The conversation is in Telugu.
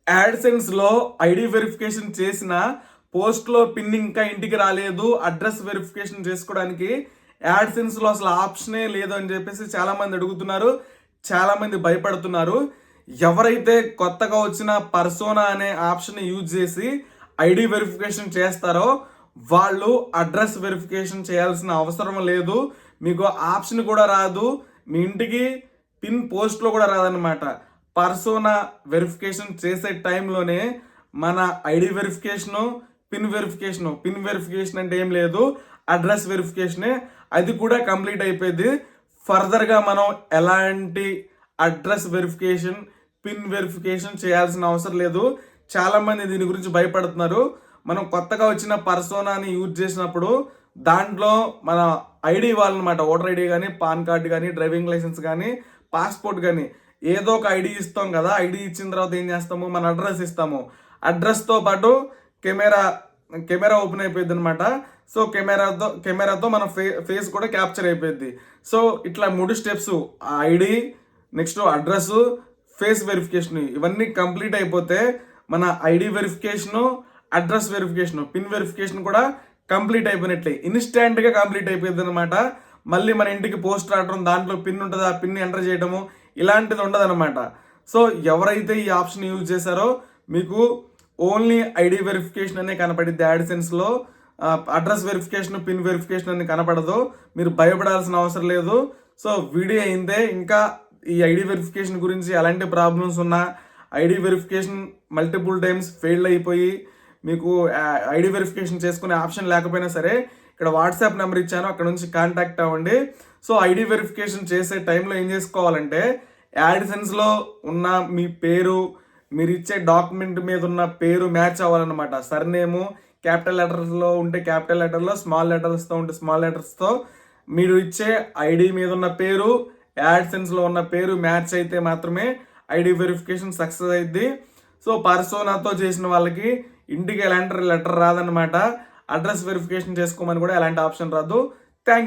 యాడ్సెన్స్లో ఐడి వెరిఫికేషన్ చేసిన పోస్ట్లో పిన్ ఇంకా ఇంటికి రాలేదు, అడ్రస్ వెరిఫికేషన్ చేసుకోవడానికి యాడ్సెన్స్లో అసలు ఆప్షనే లేదు అని చెప్పేసి చాలామంది అడుగుతున్నారు, చాలామంది భయపడుతున్నారు. ఎవరైతే కొత్తగా వచ్చిన పర్సోనా అనే ఆప్షన్ యూజ్ చేసి ఐడి వెరిఫికేషన్ చేస్తారో వాళ్ళు అడ్రస్ వెరిఫికేషన్ చేయాల్సిన అవసరం లేదు. మీకు ఆప్షన్ కూడా రాదు, మీ ఇంటికి పిన్ పోస్ట్లో కూడా రాదనమాట. పర్సోనా వెరిఫికేషన్ చేసే టైంలోనే మన ఐడి వెరిఫికేషను, పిన్ వెరిఫికేషన్ అంటే ఏం లేదు, అడ్రస్ వెరిఫికేషనే, అది కూడా కంప్లీట్ అయిపోయింది. ఫర్దర్గా మనం ఎలాంటి అడ్రస్ వెరిఫికేషన్, పిన్ వెరిఫికేషన్ చేయాల్సిన అవసరం లేదు. చాలామంది దీని గురించి భయపడుతున్నారు. మనం కొత్తగా వచ్చిన పర్సోనాని యూజ్ చేసినప్పుడు దాంట్లో మన ఐడి వాళ్ళనమాట, ఓటర్ ఐడి కానీ, పాన్ కార్డు కానీ, డ్రైవింగ్ లైసెన్స్ కానీ, పాస్పోర్ట్ కానీ ఏదో ఒక ఐడి ఇస్తాం కదా. ఐడి ఇచ్చిన తర్వాత ఏం చేస్తాము, మన అడ్రస్ ఇస్తాము. అడ్రస్తో పాటు కెమెరా ఓపెన్ అయిపోయింది అనమాట. సో కెమెరాతో మన ఫేస్ కూడా క్యాప్చర్ అయిపోయింది. సో ఇట్లా 3 steps, ID, next address, face verification, ఇవన్నీ కంప్లీట్ అయిపోతే మన ID verification, address verification, pin verification కూడా కంప్లీట్ అయిపోయినట్లే. ఇన్స్టాంట్గా కంప్లీట్ అయిపోయింది అనమాట. మళ్ళీ మన ఇంటికి పోస్ట్ రావడం, దాంట్లో పిన్ ఉంటుంది, ఆ పిన్ ఎంటర్ చేయడము ఇలాంటిది ఉండదన్నమాట. సో ఎవరైతే ఈ ఆప్షన్ యూజ్ చేశారో మీకు ఓన్లీ ఐడి వెరిఫికేషన్ అనే కనపడిద్ది యాడ్సెన్స్లో. అడ్రస్ వెరిఫికేషన్, పిన్ వెరిఫికేషన్ అని కనపడదు. మీరు భయపడాల్సిన అవసరం లేదు. సో వీడియో అయిందే. ఇంకా ఈ ఐడి వెరిఫికేషన్ గురించి ఎలాంటి ప్రాబ్లమ్స్ ఉన్నా, ID verification multiple times fail అయిపోయి మీకు ఐడి వెరిఫికేషన్ చేసుకునే ఆప్షన్ లేకపోయినా సరే, ఇక్కడ వాట్సాప్ నెంబర్ ఇచ్చాను, అక్కడ నుంచి కాంటాక్ట్ అవ్వండి. సో ఐడి వెరిఫికేషన్ చేసే టైంలో ఏం చేసుకోవాలంటే, యాడ్సెన్స్లో ఉన్న మీ పేరు, మీరు ఇచ్చే డాక్యుమెంట్ మీద ఉన్న పేరు మ్యాచ్ అవ్వాలన్నమాట. సర్నేము క్యాపిటల్ లెటర్స్లో ఉంటే క్యాపిటల్ లెటర్లో, స్మాల్ లెటర్స్తో ఉంటే స్మాల్ లెటర్స్తో, మీరు ఇచ్చే ఐడి మీద ఉన్న పేరు, యాడ్సెన్స్లో ఉన్న పేరు మ్యాచ్ అయితే మాత్రమే ఐడి వెరిఫికేషన్ సక్సెస్ అయింది. సో పర్సోనాతో చేసిన వాళ్ళకి ఇంటికి ఎలాంటి లెటర్ రాదనమాట. అడ్రస్ వెరిఫికేషన్ చేసుకోమని కూడా ఎలాంటి ఆప్షన్ రాదు. Thank you.